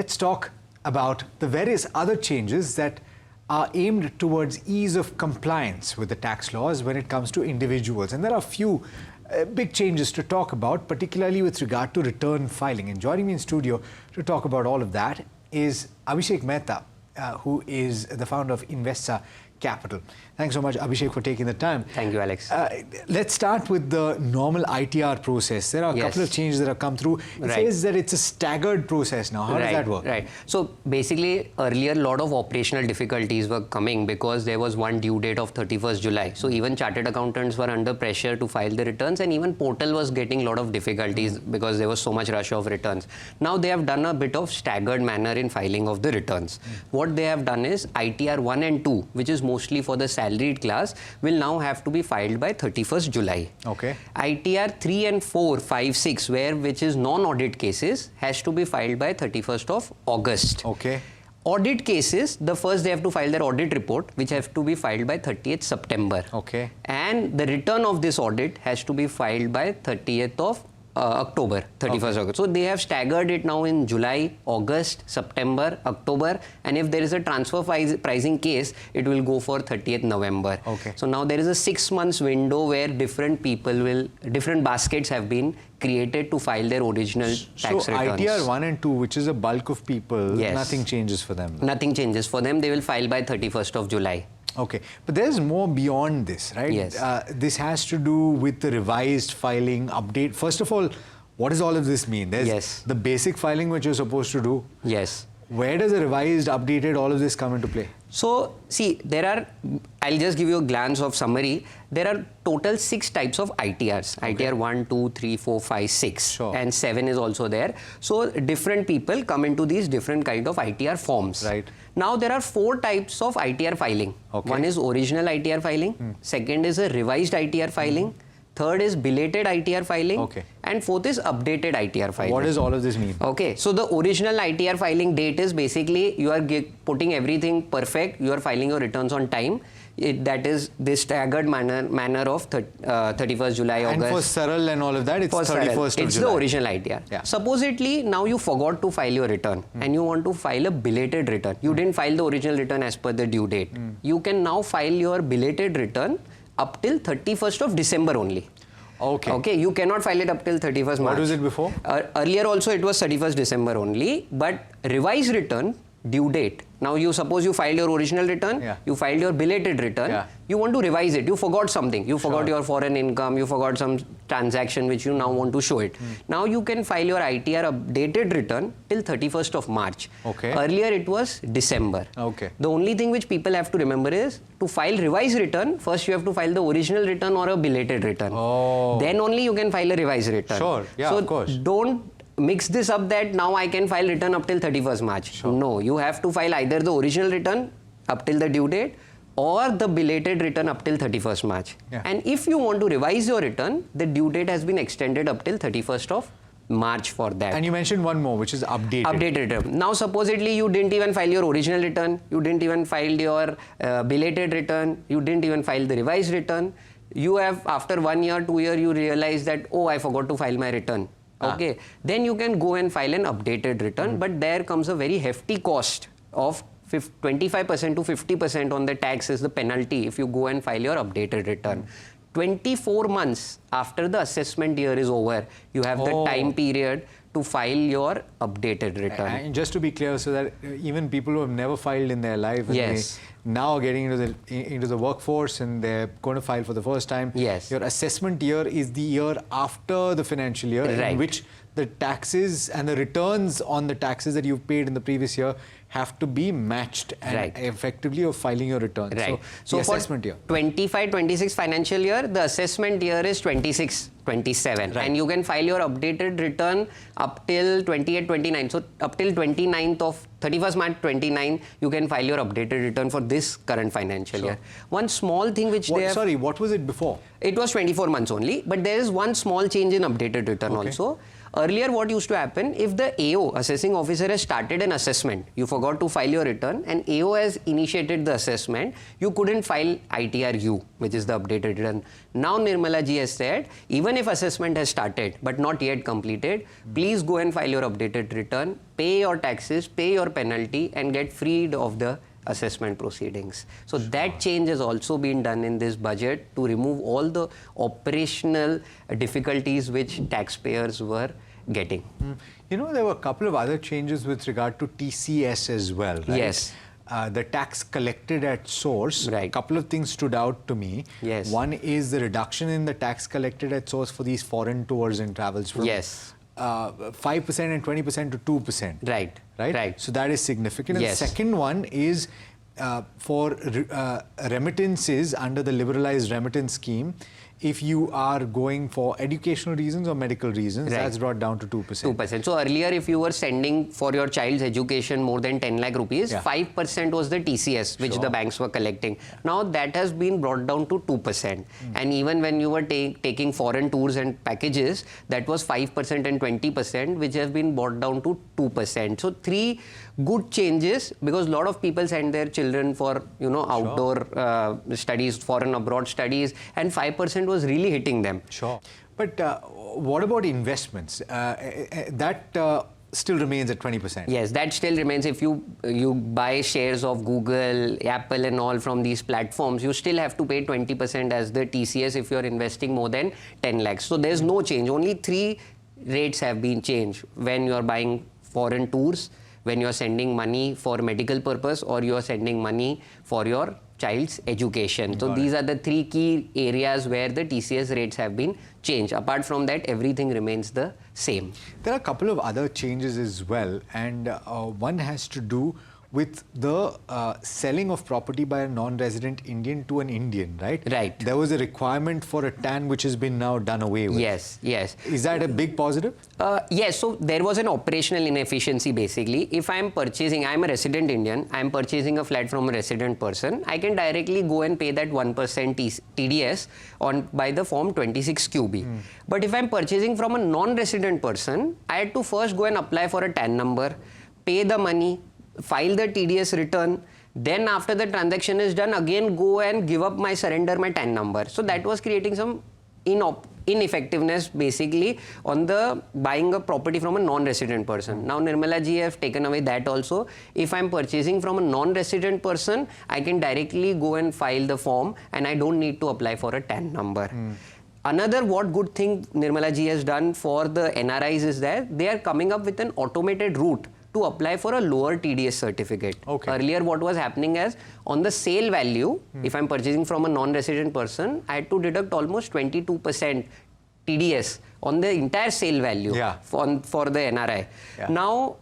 let's talk about the various other changes that are aimed towards ease of compliance with the tax laws when it comes to individuals. And there are a few big changes to talk about, particularly with regard to return filing. And joining me in studio to talk about all of that is Abhishek Mehta, who is the founder of Investza Capital. Thanks so much, Abhishek, for taking the time. Thank you, Alex. Let's start with the normal ITR process. There are a couple of changes that have come through. It says that it's a staggered process now. How does that work? Right. So basically, earlier, a lot of operational difficulties were coming because there was one due date of 31st July. So even chartered accountants were under pressure to file the returns, and even portal was getting a lot of difficulties because there was so much rush of returns. Now they have done a bit of staggered manner in filing of the returns. What they have done is ITR 1 and 2, which is mostly for the salaried class, will now have to be filed by 31st July. Okay. ITR 3 and 4, 5, 6, which is non-audit cases, has to be filed by 31st of August. Okay. Audit cases, the first they have to file their audit report, which have to be filed by 30th September. Okay. And the return of this audit has to be filed by 30th of October, 31st August. So they have staggered it now in July, August, September, October, and if there is a transfer pricing case, it will go for 30th November. Okay. So now there is a 6 months window where different baskets have been created to file their original tax returns. So ITR 1 and 2, which is a bulk of people, nothing changes for them. Nothing changes for them. They will file by 31st of July. Okay, but there's more beyond this, right? Yes. This has to do with the revised filing update. First of all, what does all of this mean? There's the basic filing which you're supposed to do. Yes. Where does the revised, updated, all of this come into play? So, see, I'll just give you a glance of summary. There are total 6 types of ITRs. Okay. ITR 1, 2, 3, 4, 5, 6. Sure. And 7 is also there. So, different people come into these different kind of ITR forms. Right. Now, there are 4 types of ITR filing. Okay. One is original ITR filing. Second is a revised ITR filing. Third is belated ITR filing. Okay. And fourth is updated ITR filing. What does all of this mean? Okay, so the original ITR filing date is basically you are putting everything perfect, you are filing your returns on time. That is this staggered manner of 31st July, August. And for Saral and all of that, it's 31st of July. It's the original ITR. Yeah. Supposedly, now you forgot to file your return and you want to file a belated return. You didn't file the original return as per the due date. You can now file your belated return up till 31st of December only. Okay. Okay, you cannot file it up till 31st March. What was it before? Earlier also it was 31st December only, but revised return due date. Now you suppose you filed your original return, you filed your belated return, you want to revise it, you forgot something, you forgot your foreign income, you forgot some transaction which you now want to show it. Now you can file your ITR updated return till 31st of March. Okay. Earlier it was December. Okay. The only thing which people have to remember is to file revised return, first you have to file the original return or a belated return. Oh. Then only you can file a revised return. Sure, yeah, so of course. Don't mix this up that now I can file return up till 31st March. Sure. No, you have to file either the original return up till the due date or the belated return up till 31st March. Yeah. And if you want to revise your return, the due date has been extended up till 31st of March for that. And you mentioned one more, which is updated. Updated return. Now, supposedly you didn't even file your original return, you didn't even file your belated return, you didn't even file the revised return. You have, after 1 year, 2 years, you realize that, oh, I forgot to file my return. Okay, then you can go and file an updated return, but there comes a very hefty cost of 25% to 50% on the tax is the penalty if you go and file your updated return. 24 months after the assessment year is over, you have the time period to file your updated return. And just to be clear, so that even people who have never filed in their life, and they now are getting into the workforce and they're going to file for the first time. Yes. Your assessment year is the year after the financial year, in which the taxes and the returns on the taxes that you've paid in the previous year have to be matched, and effectively you're filing your returns. So the assessment year. 25-26 financial year, the assessment year is 26-27. And you can file your updated return up till 28-29. So up till 31st March 29, you can file your updated return for this current financial year. One small thing which what was it before? It was 24 months only, but there is one small change in updated return also. Earlier, what used to happen, if the AO, assessing officer, has started an assessment, you forgot to file your return, and AO has initiated the assessment, you couldn't file ITR-U, which is the updated return. Now Nirmala ji has said, even if assessment has started but not yet completed, please go and file your updated return, pay your taxes, pay your penalty, and get freed of the assessment proceedings. So that change has also been done in this budget to remove all the operational difficulties which taxpayers were getting. You know, there were a couple of other changes with regard to TCS as well, right? Yes. The tax collected at source. Right. A couple of things stood out to me. Yes. One is the reduction in the tax collected at source for these foreign tours and travels from 5% and 20% to 2%. Right. Right? So that is significant. And Yes. the second one is for remittances under the liberalized remittance scheme. If you are going for educational reasons or medical reasons, Right. that's brought down to 2%. 2%. So earlier, if you were sending for your child's education more than 10 lakh rupees, Yeah. 5% was the TCS, which the banks were collecting. Now that has been brought down to 2%. And even when you were taking foreign tours and packages, that was 5% and 20%, which has been brought down to 2%. So three good changes, because a lot of people send their children for, you know, outdoor studies, foreign abroad studies, and 5% was really hitting them. Sure. But what about investments? That still remains at 20%. Yes, that still remains. If you buy shares of Google, Apple and all from these platforms, you still have to pay 20% as the TCS if you're investing more than 10 lakhs. So there's no change. Only three rates have been changed when you're buying foreign tours, when you're sending money for medical purpose, or you're sending money for your child's education. So these are the three key areas where the TCS rates have been changed. Apart from that, everything remains the same. There are a couple of other changes as well, and one has to do with the selling of property by a non-resident Indian to an Indian, right? Right. There was a requirement for a TAN which has been now done away with. Yes, yes. Is that a big positive? Yes, so there was an operational inefficiency basically. If I'm purchasing, I'm a resident Indian, I'm purchasing a flat from a resident person, I can directly go and pay that 1% TDS by the form 26QB. But if I'm purchasing from a non-resident person, I had to first go and apply for a TAN number, pay the money, file the TDS return, then after the transaction is done, again go and surrender my TAN number. So that was creating some ineffectiveness basically on the buying a property from a non-resident person. Now Nirmala ji have taken away that also. If I'm purchasing from a non-resident person, I can directly go and file the form and I don't need to apply for a TAN number. Another good thing Nirmala ji has done for the NRIs is that they are coming up with an automated route to apply for a lower TDS certificate. Okay. Earlier what was happening is, on the sale value, if I'm purchasing from a non-resident person, I had to deduct almost 22% TDS on the entire sale value for the NRI. Now,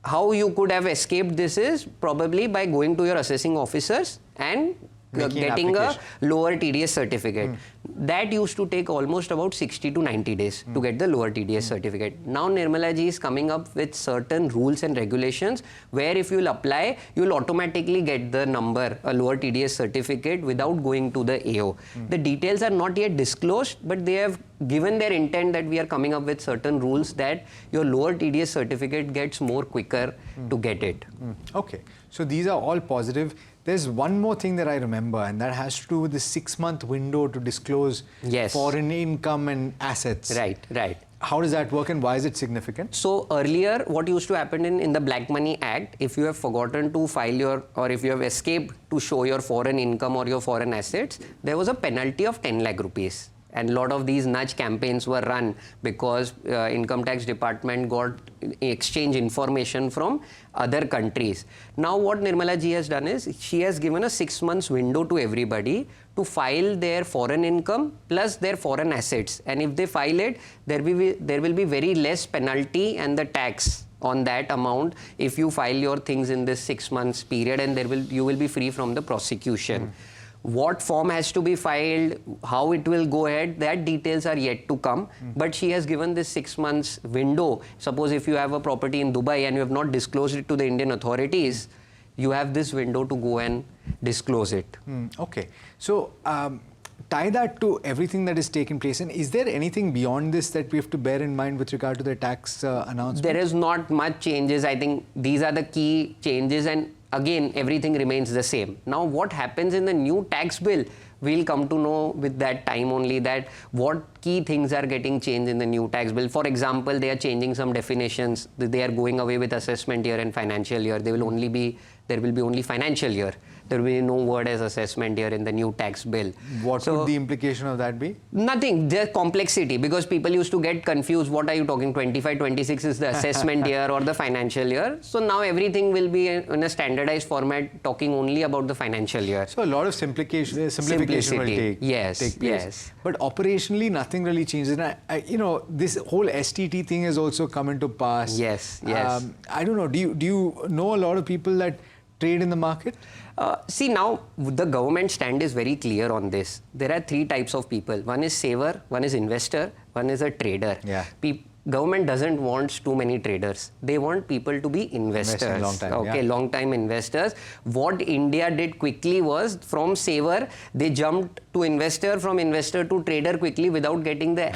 how you could have escaped this is probably by going to your assessing officers and getting a lower TDS certificate. That used to take almost about 60 to 90 days to get the lower TDS certificate. Now Nirmala ji is coming up with certain rules and regulations where if you'll apply, you'll automatically get the number, a lower TDS certificate without going to the AO. The details are not yet disclosed, but they have given their intent that we are coming up with certain rules that your lower TDS certificate gets more quicker to get it. Okay, so these are all positive. There's one more thing that I remember, and that has to do with the 6-month window to disclose foreign income and assets. Right, right. How does that work and why is it significant? So earlier, what used to happen in the Black Money Act, if you have forgotten to file or if you have escaped to show your foreign income or your foreign assets, there was a penalty of 10 lakh rupees. And a lot of these nudge campaigns were run because income tax department got exchange information from other countries. Now what Nirmala ji has done is she has given a 6 months window to everybody to file their foreign income plus their foreign assets. And if they file it, there will be very less penalty and the tax on that amount if you file your things in this 6 months period, and you will be free from the prosecution. What form has to be filed, how it will go ahead, that details are yet to come. But she has given this 6 months window. Suppose if you have a property in Dubai and you have not disclosed it to the Indian authorities, you have this window to go and disclose it. Okay. So tie that to everything that is taking place, and is there anything beyond this that we have to bear in mind with regard to the tax announcement? There is not much changes. I think these are the key changes, and again, everything remains the same. Now, what happens in the new tax bill, we'll come to know with that time only that what key things are getting changed in the new tax bill. For example, they are changing some definitions. They are going away with assessment year and financial year. There will be only financial year. There will be no word as assessment year in the new tax bill. What would the implication of that be? Nothing, just complexity, because people used to get confused. What are you talking? 25, 26 is the assessment year or the financial year. So now everything will be in a standardized format, talking only about the financial year. So a lot of simplification will take place. Yes. But operationally, nothing really changes. And this whole STT thing has also come into pass. Yes. I don't know. Do you know a lot of people that trade in the market? See, now the government stand is very clear on this. There are three types of people. One is saver, one is investor, one is a trader. Yeah. Government doesn't want too many traders. They want people to be investors. Long time, okay, long time investors. What India did quickly was from saver, they jumped to investor, from investor to trader quickly without getting the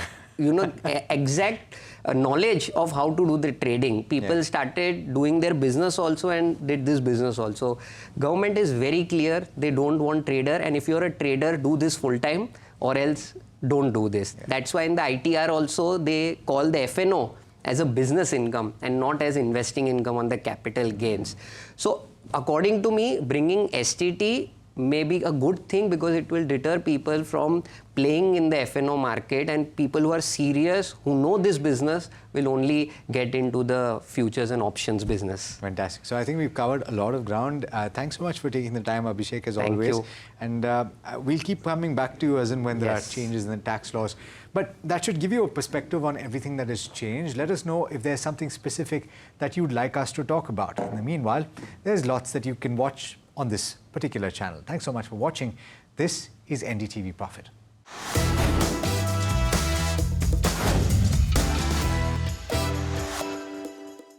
exact knowledge of how to do the trading. People started doing their business also and did this business also. Government is very clear. They don't want trader, and if you're a trader, do this full time or else don't do this. That's why in the ITR also they call the FNO as a business income and not as investing income on the capital gains. So according to me, bringing STT may be a good thing because it will deter people from playing in the FNO market, and people who are serious, who know this business, will only get into the futures and options business. Fantastic. So I think we've covered a lot of ground. Thanks so much for taking the time, Abhishek, as always. Thank you. And we'll keep coming back to you as and when there are changes in the tax laws. But that should give you a perspective on everything that has changed. Let us know if there's something specific that you'd like us to talk about. In the meanwhile, there's lots that you can watch on this particular channel. Thanks so much for watching. This is NDTV Profit.